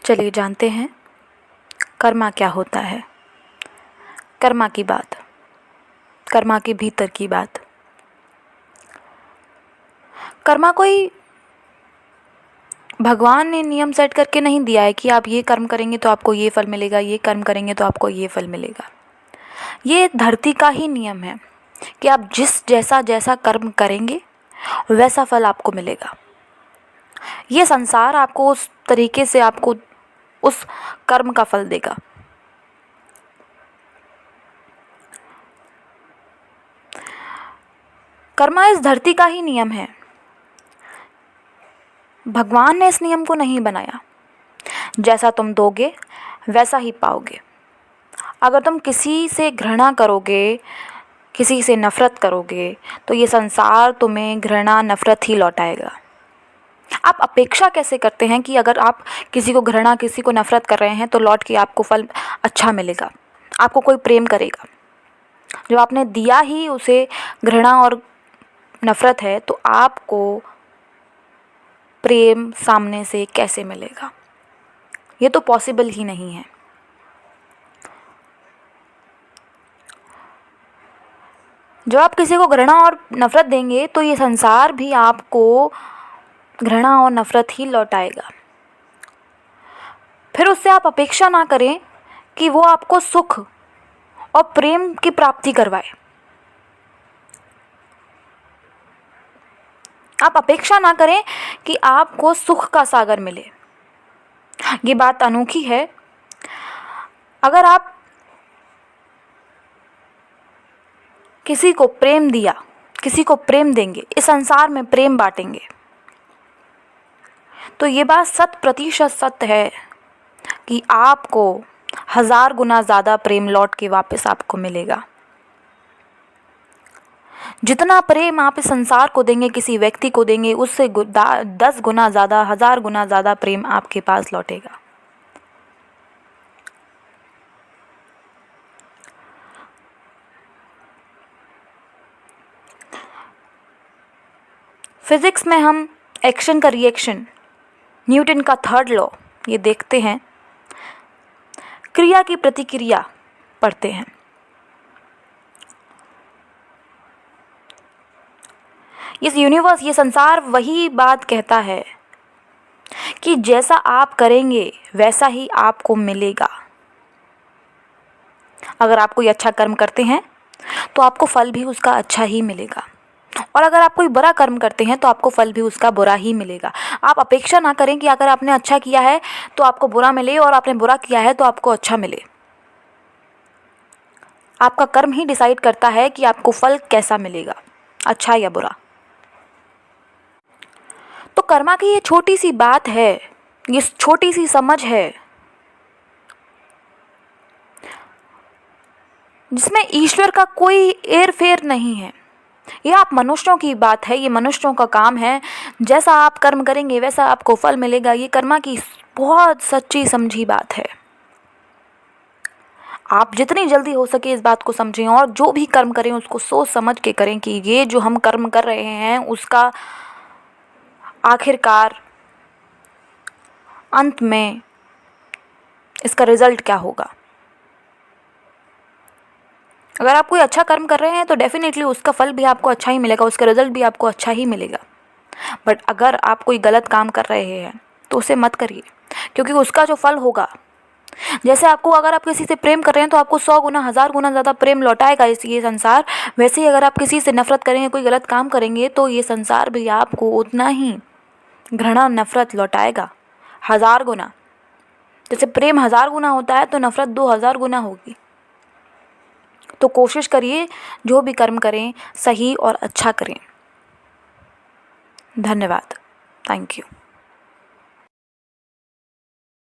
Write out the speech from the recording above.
चलिए जानते हैं कर्मा क्या होता है। कर्मा की बात, कर्मा के भीतर की बात। कर्मा कोई भगवान ने नियम सेट करके नहीं दिया है कि आप ये कर्म करेंगे तो आपको ये फल मिलेगा, ये कर्म करेंगे तो आपको ये फल मिलेगा। ये धरती का ही नियम है कि आप जैसा जैसा कर्म करेंगे वैसा फल आपको मिलेगा। ये संसार आपको उस तरीके से आपको उस कर्म का फल देगा। कर्मा इस धरती का ही नियम है। भगवान ने इस नियम को नहीं बनाया। जैसा तुम दोगे वैसा ही पाओगे। अगर तुम किसी से घृणा करोगे, किसी से नफ़रत करोगे, तो ये संसार तुम्हें घृणा नफ़रत ही लौटाएगा। आप अपेक्षा कैसे करते हैं कि अगर आप किसी को घृणा, किसी को नफ़रत कर रहे हैं तो लौट के आपको फल अच्छा मिलेगा, आपको कोई प्रेम करेगा। जो आपने दिया ही उसे घृणा और नफ़रत है तो आपको प्रेम सामने से कैसे मिलेगा? ये तो पॉसिबल ही नहीं है। जब आप किसी को घृणा और नफ़रत देंगे तो ये संसार भी आपको घृणा और नफ़रत ही लौटाएगा। फिर उससे आप अपेक्षा ना करें कि वो आपको सुख और प्रेम की प्राप्ति करवाए। आप अपेक्षा ना करें कि आपको सुख का सागर मिले। ये बात अनोखी है। अगर आप किसी को प्रेम दिया, किसी को प्रेम देंगे, इस संसार में प्रेम बांटेंगे, तो ये बात 100% सत्य है कि आपको 1000 गुना ज़्यादा प्रेम लौट के वापस आपको मिलेगा। जितना प्रेम आप इस संसार को देंगे, किसी व्यक्ति को देंगे, उससे 10 गुना ज़्यादा, 1000 गुना ज़्यादा प्रेम आपके पास लौटेगा। फिज़िक्स में हम एक्शन का रिएक्शन, न्यूटन का 3rd लॉ ये देखते हैं, क्रिया की प्रतिक्रिया पढ़ते हैं। इस यूनिवर्स, ये संसार वही बात कहता है कि जैसा आप करेंगे वैसा ही आपको मिलेगा। अगर आप कोई अच्छा कर्म करते हैं तो आपको फल भी उसका अच्छा ही मिलेगा, और अगर आप कोई बुरा कर्म करते हैं तो आपको फल भी उसका बुरा ही मिलेगा। आप अपेक्षा ना करें कि अगर आपने अच्छा किया है तो आपको बुरा मिले और आपने बुरा किया है तो आपको अच्छा मिले। आपका कर्म ही डिसाइड करता है कि आपको फल कैसा मिलेगा, अच्छा या बुरा। तो कर्मा की ये छोटी सी बात है, ये छोटी सी समझ है, जिसमें ईश्वर का कोई हेर फेर नहीं है। ये आप मनुष्यों की बात है, ये मनुष्यों का काम है। जैसा आप कर्म करेंगे वैसा आपको फल मिलेगा। ये कर्मा की बहुत सच्ची समझी बात है। आप जितनी जल्दी हो सके इस बात को समझें, और जो भी कर्म करें उसको सोच समझ के करें कि ये जो हम कर्म कर रहे हैं उसका आखिरकार अंत में इसका रिजल्ट क्या होगा। अगर आप कोई अच्छा कर्म कर रहे हैं तो डेफिनेटली उसका फल भी आपको अच्छा ही मिलेगा, उसका रिजल्ट भी आपको अच्छा ही मिलेगा। बट अगर आप कोई गलत काम कर रहे हैं तो उसे मत करिए, क्योंकि उसका जो फल होगा, जैसे आपको, अगर आप किसी से प्रेम कर रहे हैं तो आपको 100 गुना 1000 गुना ज़्यादा प्रेम लौटाएगा ये संसार। वैसे ही अगर आप किसी से नफरत करेंगे, कोई गलत काम करेंगे, तो ये संसार भी आपको उतना ही घृणा नफरत लौटाएगा, 1000 गुना। जैसे प्रेम 1000 गुना होता है तो नफरत 2000 गुना होगी। तो कोशिश करिए जो भी कर्म करें सही और अच्छा करें। धन्यवाद। Thank you.